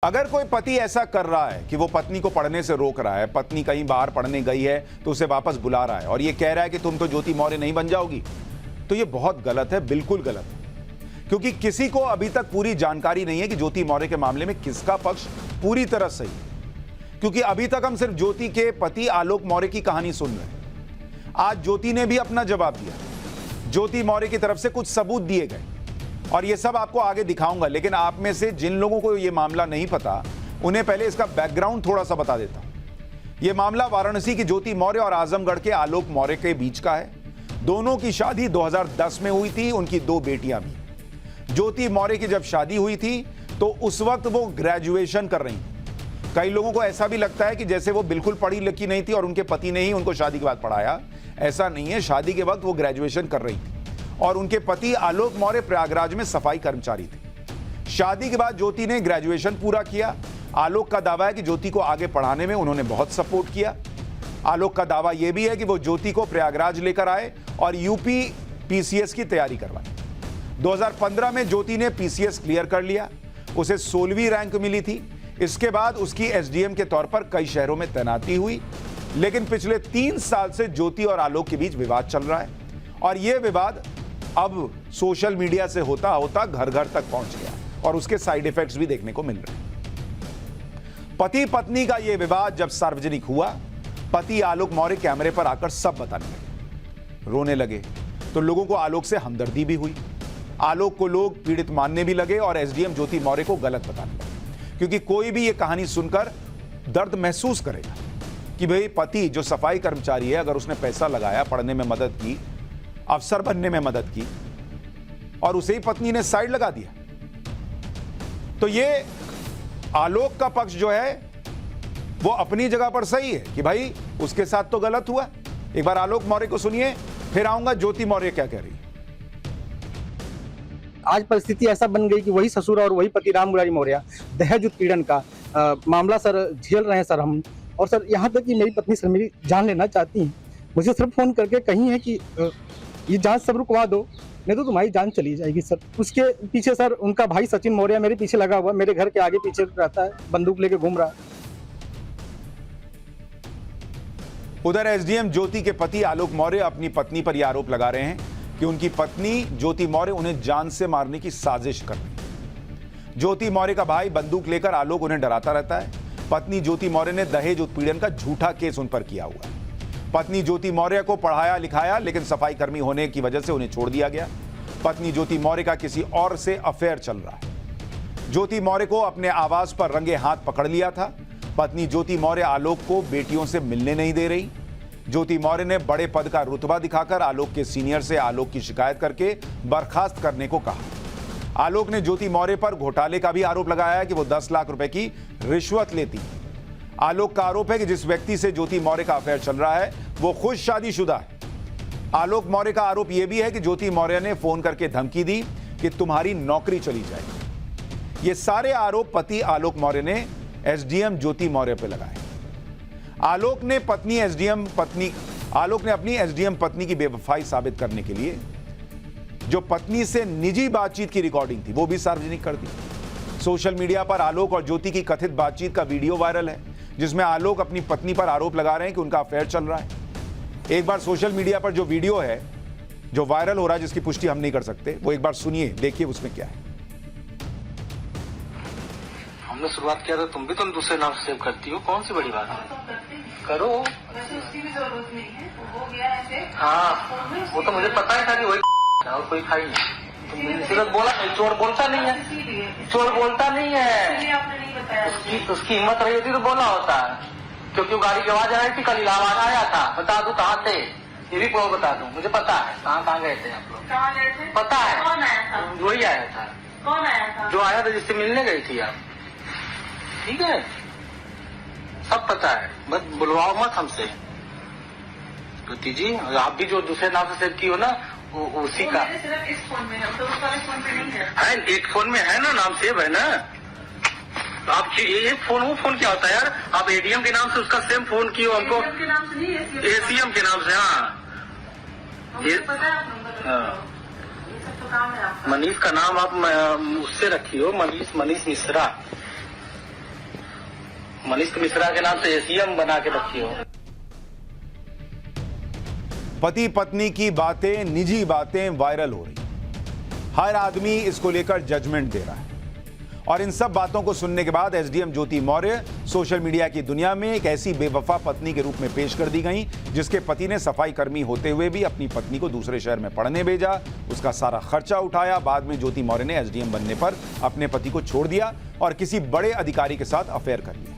अगर कोई पति ऐसा कर रहा है कि वो पत्नी को पढ़ने से रोक रहा है, पत्नी कहीं बाहर पढ़ने गई है तो उसे वापस बुला रहा है और ये कह रहा है कि तुम तो ज्योति मौर्य नहीं बन जाओगी, तो ये बहुत गलत है, बिल्कुल गलत है। क्योंकि किसी को अभी तक पूरी जानकारी नहीं है कि ज्योति मौर्य के मामले में किसका पक्ष पूरी तरह सही है। क्योंकि अभी तक हम सिर्फ ज्योति के पति आलोक मौर्य की कहानी सुन रहे हैं। आज ज्योति ने भी अपना जवाब दिया, ज्योति मौर्य की तरफ से कुछ सबूत दिए गए और ये सब आपको आगे दिखाऊंगा। लेकिन आप में से जिन लोगों को ये मामला नहीं पता, उन्हें पहले इसका बैकग्राउंड थोड़ा सा बता देता हूं। ये मामला वाराणसी की ज्योति मौर्य और आजमगढ़ के आलोक मौर्य के बीच का है। दोनों की शादी 2010 में हुई थी, उनकी 2 बेटियां भी। ज्योति मौर्य की जब शादी हुई थी तो उस वक्त वो ग्रेजुएशन कर रही थी। कई लोगों को ऐसा भी लगता है कि जैसे वो बिल्कुल पढ़ी लिखी नहीं थी और उनके पति ने ही उनको शादी के बाद पढ़ाया। ऐसा नहीं है, शादी के वक्त वो ग्रेजुएशन कर रही थी और उनके पति आलोक मौर्य प्रयागराज में सफाई कर्मचारी थे। शादी के बाद ज्योति ने ग्रेजुएशन पूरा किया। आलोक का दावा है कि ज्योति को आगे पढ़ाने में उन्होंने बहुत सपोर्ट किया। आलोक का दावा यह भी है कि वो ज्योति को प्रयागराज लेकर आए और यूपी पीसीएस की तैयारी करवाई। 2015 में ज्योति ने पीसीएस क्लियर कर लिया, उसे 16वीं रैंक मिली थी। इसके बाद उसकी एसडीएम के तौर पर कई शहरों में तैनाती हुई। लेकिन पिछले 3 साल से ज्योति और आलोक के बीच विवाद चल रहा है और यह विवाद अब सोशल मीडिया से होता होता घर घर तक पहुंच गया और उसके साइड इफेक्ट्स भी देखने को मिल रहे हैं। पति पत्नी का यह विवाद जब सार्वजनिक हुआ, पति आलोक मौर्य कैमरे पर आकर सब बताने लगे, रोने लगे। तो लोगों को आलोक से हमदर्दी भी हुई। आलोक को लोग पीड़ित मानने भी लगे और एसडीएम ज्योति मौर्य को गलत बताने लगे। क्योंकि कोई भी यह कहानी सुनकर दर्द महसूस करेगा कि भाई पति जो सफाई कर्मचारी है, अगर उसने पैसा लगाया, पढ़ने में मदद की, अफसर बनने में मदद की और उसे ही पत्नी ने साइड लगा दिया, तो ये आलोक का पक्ष जो है वो अपनी जगह पर सही है कि भाई उसके साथ तो गलत हुआ। एक बार आलोक मौर्य को सुनिए, फिर आऊंगा ज्योति मौर्य क्या कह रही है। आज परिस्थिति ऐसा बन गई कि वही ससुर और वही पति राम मुरारी मौर्य दहेज उत्पीड़न का मामला सर झेल रहे हैं सर हम। और सर यहाँ तक कि मेरी पत्नी सर मेरी जान लेना चाहती हैं। मुझे सिर्फ फोन करके कही है कि ये जांच सब रुकवा दो, नहीं तो तुम्हारी जान चली जाएगी सर। उसके पीछे सर उनका भाई सचिन मौर्य मेरे पीछे लगा हुआ, मेरे घर के आगे पीछे रहता है, बंदूक लेके घूम रहा है। उधर एसडीएम ज्योति के पति आलोक मौर्य अपनी पत्नी पर यह आरोप लगा रहे हैं कि उनकी पत्नी ज्योति मौर्य उन्हें जान से मारने की साजिश कर रही है। ज्योति मौर्य का भाई बंदूक लेकर आलोक उन्हें डराता रहता है। पत्नी ज्योति मौर्य ने दहेज उत्पीड़न का झूठा केस उन पर किया हुआ है। पत्नी ज्योति मौर्य को पढ़ाया लिखाया, लेकिन सफाई कर्मी होने की वजह से उन्हें छोड़ दिया गया। पत्नी ज्योति मौर्य का किसी और से अफेयर चल रहा है। ज्योति मौर्य को अपने आवास पर रंगे हाथ पकड़ लिया था। पत्नी ज्योति मौर्य आलोक को बेटियों से मिलने नहीं दे रही। ज्योति मौर्य ने बड़े पद का रुतबा दिखाकर आलोक के सीनियर से आलोक की शिकायत करके बर्खास्त करने को कहा। आलोक ने ज्योति मौर्य पर घोटाले का भी आरोप लगाया कि वो 10 लाख रुपए की रिश्वत लेती। आलोक का आरोप है कि जिस व्यक्ति से ज्योति मौर्य का अफेयर चल रहा है वो खुद शादीशुदा है। आलोक मौर्य का आरोप यह भी है कि ज्योति मौर्य ने फोन करके धमकी दी कि तुम्हारी नौकरी चली जाएगी। ये सारे आरोप पति आलोक मौर्य ने एसडीएम ज्योति मौर्य पर लगाए। आलोक ने अपनी एसडीएम पत्नी की बेवफाई साबित करने के लिए जो पत्नी से निजी बातचीत की रिकॉर्डिंग थी वो भी सार्वजनिक कर दी। सोशल मीडिया पर आलोक और ज्योति की कथित बातचीत का वीडियो वायरल है, जिसमें आलोक अपनी पत्नी पर आरोप लगा रहे हैं कि उनका अफेयर चल रहा है। एक बार सोशल मीडिया पर जो वीडियो है जो वायरल हो रहा है, जिसकी पुष्टि हम नहीं कर सकते, वो एक बार सुनिए, देखिए उसमें क्या है। हमने शुरुआत किया था, तुम भी तुम दूसरे नाम से सेव करती हो, कौन सी बड़ी बात है? करो, उसकी भी जरूरत नहीं है, हो गया ऐसे। हाँ, वो तो मुझे पता ही था कि वही और कोई खाई नहीं। तुम सिर्फ बोला, चोर बोलता नहीं है, चोर बोलता नहीं है। आपने नहीं बताया, उसकी हिम्मत रही होती तो बोला होता है। क्योंकि वो गाड़ी की आवाज आ रही थी, कल इलाहाबाद आया था। बता दूं कहाँ थे, ये भी बता दूं, मुझे पता है कहाँ गए थे आप लोग। कहाँ गए थे? पता है। कौन आया था? वही आया था। कौन आया था? जो आया था, जिससे मिलने गई थी आप। ठीक है, सब पता है, बस बुलवाओ मत हमसे। ज्योति जी, आप भी जो दूसरे नाम से सेव की हो ना, उसी का सिर्फ इस फोन में है, तो उस वाले फोन पे नहीं है। एक फोन में है ना, नाम सेव है ना। आप एक फोन, वो फोन क्या होता है यार? आप एडीएम के नाम से उसका सेम फोन किए हमको, के नाम से नहीं, एसीएम के नाम से। हाँ, पता है आप नंबर। ये सब तो काम है आपका। मनीष का नाम आप उससे रखी हो, मनीष मिश्रा। मनीष मिश्रा के नाम से एसीएम बना के रखी हो। पति पत्नी की बातें, निजी बातें वायरल हो रही, हर आदमी इसको लेकर जजमेंट दे रहा है और इन सब बातों को सुनने के बाद एसडीएम ज्योति मौर्य सोशल मीडिया की दुनिया में एक ऐसी बेवफा पत्नी के रूप में पेश कर दी गई जिसके पति ने सफाई कर्मी होते हुए भी अपनी पत्नी को दूसरे शहर में पढ़ने भेजा, उसका सारा खर्चा उठाया। बाद में ज्योति मौर्य ने एसडीएम बनने पर अपने पति को छोड़ दिया और किसी बड़े अधिकारी के साथ अफेयर कर लिया।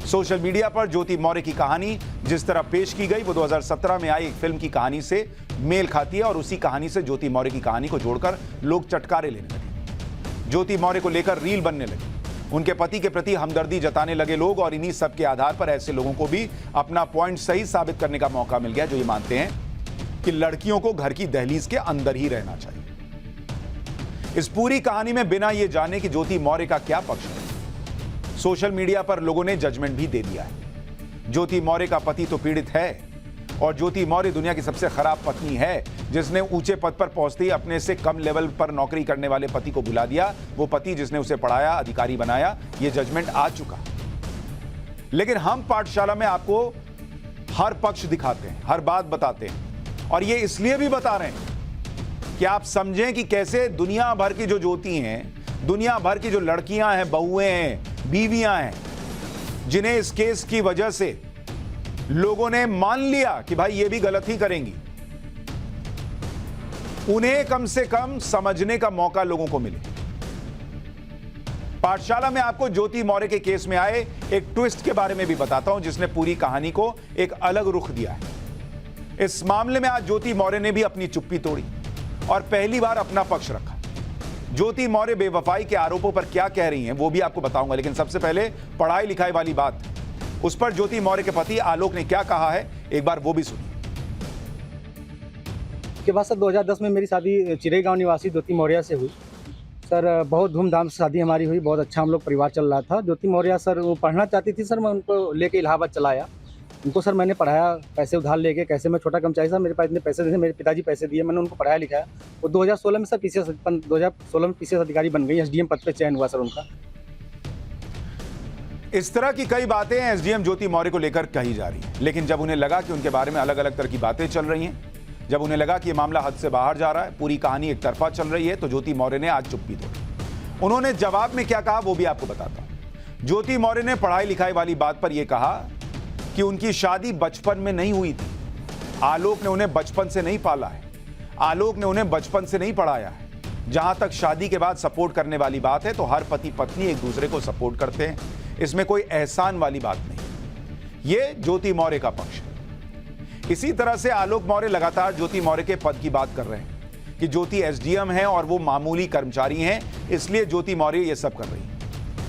सोशल मीडिया पर ज्योति मौर्य की कहानी जिस तरह पेश की गई वो 2017 में आई एक फिल्म की कहानी से मेल खाती है और उसी कहानी से ज्योति मौर्य की कहानी को जोड़कर लोग चटकारे लेने लगे। ज्योति मौर्य को लेकर रील बनने लगी, उनके पति के प्रति हमदर्दी जताने लगे लोग और इन्हीं सब के आधार पर ऐसे लोगों को भी अपना पॉइंट सही साबित करने का मौका मिल गया जो ये मानते हैं कि लड़कियों को घर की दहलीज के अंदर ही रहना चाहिए। इस पूरी कहानी में बिना ये जाने कि ज्योति मौर्य का क्या पक्ष है, सोशल मीडिया पर लोगों ने जजमेंट भी दे दिया है। ज्योति मौर्य का पति तो पीड़ित है और ज्योति मौर्य दुनिया की सबसे खराब पत्नी है जिसने ऊंचे पद पर पहुंचते ही अपने से कम लेवल पर नौकरी करने वाले पति को भुला दिया। वो पति जिसने उसे पढ़ाया, अधिकारी बनाया, ये जजमेंट आ चुका। लेकिन हम पाठशाला में आपको हर पक्ष दिखाते हैं, हर बात बताते हैं और ये इसलिए भी बता रहे हैं कि आप समझें कि कैसे दुनिया भर की जो ज्योति हैं, दुनिया भर की जो लड़कियां हैं, बहुएं हैं, बीवियां हैं, जिन्हें इस केस की वजह से लोगों ने मान लिया कि भाई ये भी गलत ही करेंगी, उन्हें कम से कम समझने का मौका लोगों को मिले। पाठशाला में आपको ज्योति मौर्य के केस में आए एक ट्विस्ट के बारे में भी बताता हूं जिसने पूरी कहानी को एक अलग रुख दिया है। इस मामले में आज ज्योति मौर्य ने भी अपनी चुप्पी तोड़ी और पहली बार अपना पक्ष रखा। ज्योति मौर्य बेवफाई के आरोपों पर क्या कह रही हैं वो भी आपको बताऊंगा, लेकिन सबसे पहले पढ़ाई लिखाई वाली बात, उस पर ज्योति मौर्य के पति आलोक ने क्या कहा है, एक बार वो भी सुनिए। के बाद सर 2010 में मेरी शादी चिरई गांव निवासी ज्योति मौर्य से हुई। सर बहुत धूमधाम से शादी हमारी हुई, बहुत अच्छा हम लोग परिवार चल रहा था। ज्योति मौर्य सर वो पढ़ना चाहती थी, सर मैं उनको लेके इलाहाबाद चलाया। उनको सर मैंने पढ़ाया, पैसे उधार लेके, कैसे मैं छोटा कर्मचारी सर, मेरे पास इतने पैसे थे, मेरे पिताजी पैसे दिए, मैंने उनको पढ़ाया लिखाया। वो 2016 में सर पीसीएस अधिकारी बन गई, एसडीएम पद पे चयन हुआ सर उनका। इस तरह की कई बातें एसडीएम ज्योति मौर्य को लेकर कही जा रही हैं, लेकिन जब उन्हें लगा कि उनके बारे में अलग अलग तरह की बातें चल रही हैं, जब उन्हें लगा कि ये मामला हद से बाहर जा रहा है, पूरी कहानी एक तरफा चल रही है, तो ज्योति मौर्य ने आज चुप्पी तोड़ी। उन्होंने जवाब में क्या कहा वो भी आपको बताता हूं। ज्योति मौर्य ने पढ़ाई लिखाई वाली बात पर यह कहा कि उनकी शादी बचपन में नहीं हुई थी। आलोक ने उन्हें बचपन से नहीं पाला है, आलोक ने उन्हें बचपन से नहीं पढ़ाया है। जहां तक शादी के बाद सपोर्ट करने वाली बात है तो हर पति पत्नी एक दूसरे को सपोर्ट करते हैं, इसमें कोई एहसान वाली बात नहीं। ये ज्योति मौर्य का पक्ष है। इसी तरह से आलोक मौर्य लगातार ज्योति मौर्य के पद की बात कर रहे हैं कि ज्योति एसडीएम है और वो मामूली कर्मचारी हैं, इसलिए ज्योति मौर्य ये सब कर रही है।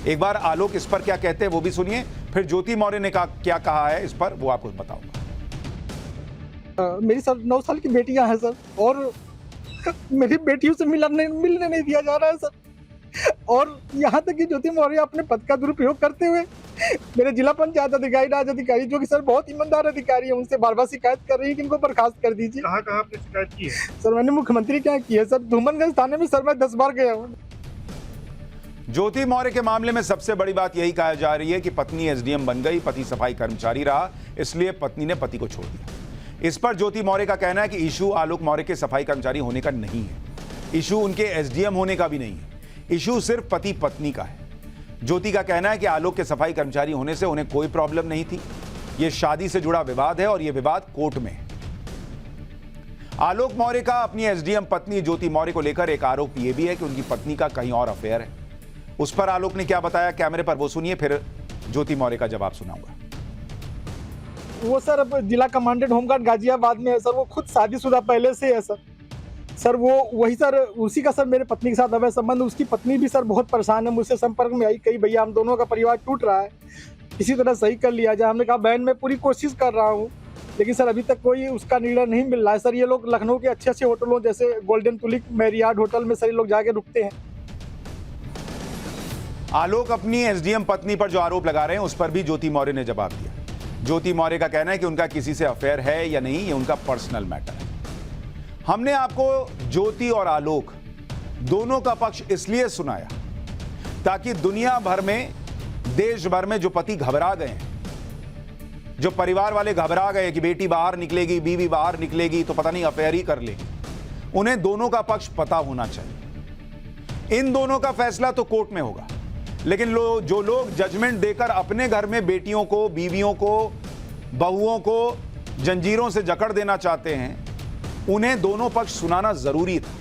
एक बार आलोक इस पर क्या कहते हैं वो भी सुनिए, फिर ज्योति मौर्य ने क्या कहा है इस पर वो आपको बताऊंगा। मेरी सर 9 साल की बेटियां हैं सर और मेरी बेटियों से मिलने नहीं दिया जा रहा है सर। और यहाँ तक कि ज्योति मौर्य अपने पद का दुरुपयोग करते हुए मेरे जिला पंचायत अधिकारी, राज अधिकारी, जो कि सर बहुत ईमानदार अधिकारी है, उनसे बार बार शिकायत कर रही है कि इनको बर्खास्त कर दीजिए। कहाँ आपने शिकायत की है? सर मैंने मुख्यमंत्री के यहाँ की है सर, धूमनगंज थाने में सर मैं 10 बार गया हूँ। ज्योति मौर्य के मामले में सबसे बड़ी बात यही कहा जा रही है कि पत्नी एसडीएम बन गई, पति सफाई कर्मचारी रहा, इसलिए पत्नी ने पति को छोड़ दिया। इस पर ज्योति मौर्य का कहना है कि इशू आलोक मौर्य के सफाई कर्मचारी होने का नहीं है, इशू उनके एसडीएम होने का भी नहीं है, इशू सिर्फ पति पत्नी का है। ज्योति का कहना है कि आलोक के सफाई कर्मचारी होने से उन्हें कोई प्रॉब्लम नहीं थी, यह शादी से जुड़ा विवाद है और यह विवाद कोर्ट में है। आलोक मौर्य का अपनी एसडीएम पत्नी ज्योति मौर्य को लेकर एक आरोप यह भी है कि उनकी पत्नी का कहीं और अफेयर है। उस पर आलोक ने क्या बताया कैमरे पर वो सुनिए, फिर ज्योति मौर्य का जवाब सुनाऊंगा। वो सर जिला कमांडेंट होमगार्ड गाजियाबाद में है सर, वो खुद शादीशुदा पहले से है सर। सर वो वही सर उसी का सर मेरे पत्नी के साथ अवैध संबंध, उसकी पत्नी भी सर बहुत परेशान है, मुझसे संपर्क में आई, कही भैया हम दोनों का परिवार टूट रहा है, किसी तरह सही कर लिया जाए। हमने कहा बहन मैं पूरी कोशिश कर रहा हूँ, लेकिन सर अभी तक कोई उसका निर्णय नहीं मिल रहा है। सर ये लोग लखनऊ के अच्छे अच्छे होटलों जैसे गोल्डन तुलिप, मैरियार्ड होटल में सर ये लोग जाके रुकते हैं। आलोक अपनी एसडीएम पत्नी पर जो आरोप लगा रहे हैं उस पर भी ज्योति मौर्य ने जवाब दिया। ज्योति मौर्य का कहना है कि उनका किसी से अफेयर है या नहीं, ये उनका पर्सनल मैटर है। हमने आपको ज्योति और आलोक दोनों का पक्ष इसलिए सुनाया ताकि दुनिया भर में देश भर में जो पति घबरा गए हैं, जो परिवार वाले घबरा गए कि बेटी बाहर निकलेगी, बीवी बाहर निकलेगी तो पता नहीं अफेयर ही कर ले, उन्हें दोनों का पक्ष पता होना चाहिए। इन दोनों का फैसला तो कोर्ट में होगा, लेकिन जो लोग जजमेंट देकर अपने घर में बेटियों को, बीवियों को, बहुओं को जंजीरों से जकड़ देना चाहते हैं, उन्हें दोनों पक्ष सुनाना जरूरी था।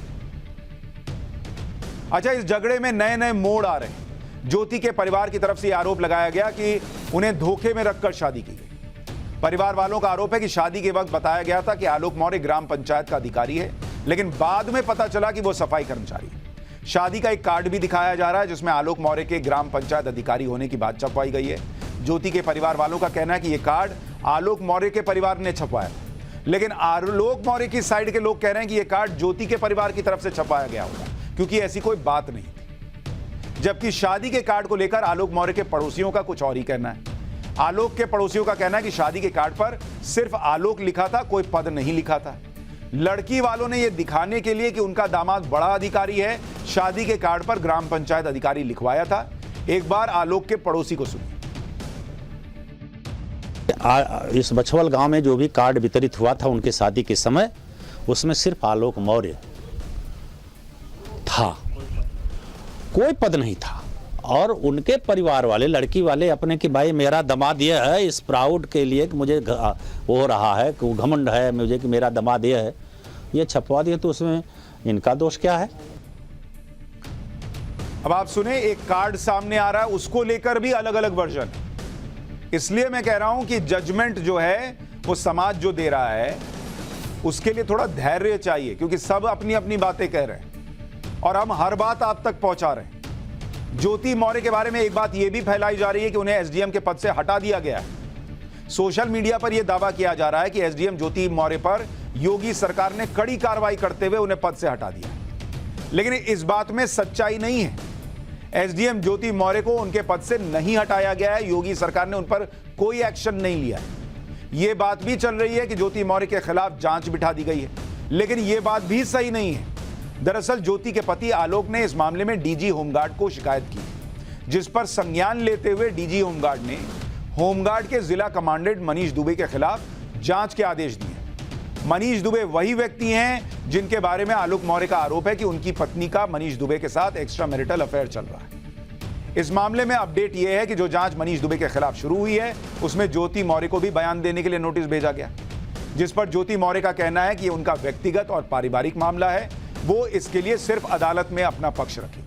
अच्छा, इस झगड़े में नए नए मोड़ आ रहे हैं। ज्योति के परिवार की तरफ से यह आरोप लगाया गया कि उन्हें धोखे में रखकर शादी की गई। परिवार वालों का आरोप है कि शादी के वक्त बताया गया था कि आलोक मौर्य ग्राम पंचायत का अधिकारी है, लेकिन बाद में पता चला कि वो सफाई कर्मचारी है। शादी का एक कार्ड भी दिखाया जा रहा है जिसमें आलोक मौर्य के ग्राम पंचायत अधिकारी होने की बात छपवाई गई है। ज्योति के परिवार वालों का कहना है कि यह कार्ड आलोक मौर्य के परिवार ने छपवाया, लेकिन आलोक मौर्य की साइड के लोग कह रहे हैं कि यह कार्ड ज्योति के परिवार की तरफ से छपाया गया होगा, क्योंकि ऐसी कोई बात नहीं थी। जबकि शादी के कार्ड को लेकर आलोक मौर्य के पड़ोसियों का कुछ और ही कहना है। आलोक के पड़ोसियों का कहना है कि शादी के कार्ड पर सिर्फ आलोक लिखा था, कोई पद नहीं लिखा था। लड़की वालों ने यह दिखाने के लिए कि उनका दामाद बड़ा अधिकारी है, शादी के कार्ड पर ग्राम पंचायत अधिकारी लिखवाया था। एक बार आलोक के पड़ोसी को सुनिए। इस बछवल गांव में जो भी कार्ड वितरित हुआ था उनके शादी के समय, उसमें सिर्फ आलोक मौर्य था, कोई पद नहीं था। और उनके परिवार वाले, लड़की वाले अपने कि भाई मेरा दामाद यह है, इस प्राउड के लिए कि मुझे वो हो रहा है, कि घमंड है मुझे कि मेरा दामाद यह है, ये छपवा दिए, तो उसमें इनका दोष क्या है? अब आप सुने, एक कार्ड सामने आ रहा है, उसको लेकर भी अलग अलग वर्जन। इसलिए मैं कह रहा हूं कि जजमेंट जो है वो समाज जो दे रहा है उसके लिए थोड़ा धैर्य चाहिए, क्योंकि सब अपनी अपनी बातें कह रहे हैं और हम हर बात आप तक पहुंचा रहे हैं। ज्योति मौर्य के बारे में एक बात यह भी फैलाई जा रही है कि उन्हें एसडीएम के पद से हटा दिया गया है। सोशल मीडिया पर यह दावा किया जा रहा है कि एसडीएम ज्योति मौर्य पर योगी सरकार ने कड़ी कार्रवाई करते हुए उन्हें पद से हटा दिया, लेकिन इस बात में सच्चाई नहीं है। एसडीएम ज्योति मौर्य को उनके पद से नहीं हटाया गया है, योगी सरकार ने उन पर कोई एक्शन नहीं लिया है। यह बात भी चल रही है कि ज्योति मौर्य के खिलाफ जांच बिठा दी गई है, लेकिन यह बात भी सही नहीं है। दरअसल ज्योति के पति आलोक ने इस मामले में डीजी होमगार्ड को शिकायत की, जिस पर संज्ञान लेते हुए डीजी होमगार्ड ने होमगार्ड के जिला कमांडेंट मनीष दुबे के खिलाफ जांच के आदेश दिए। मनीष दुबे वही व्यक्ति हैं जिनके बारे में आलोक मौर्य का आरोप है कि उनकी पत्नी का मनीष दुबे के साथ एक्स्ट्रा मैरिटल अफेयर चल रहा है। इस मामले में अपडेट यह है कि जो जांच मनीष दुबे के खिलाफ शुरू हुई है उसमें ज्योति मौर्य को भी बयान देने के लिए नोटिस भेजा गया, जिस पर ज्योति मौर्य का कहना है कि उनका व्यक्तिगत और पारिवारिक मामला है, वो इसके लिए सिर्फ अदालत में अपना पक्ष रखे।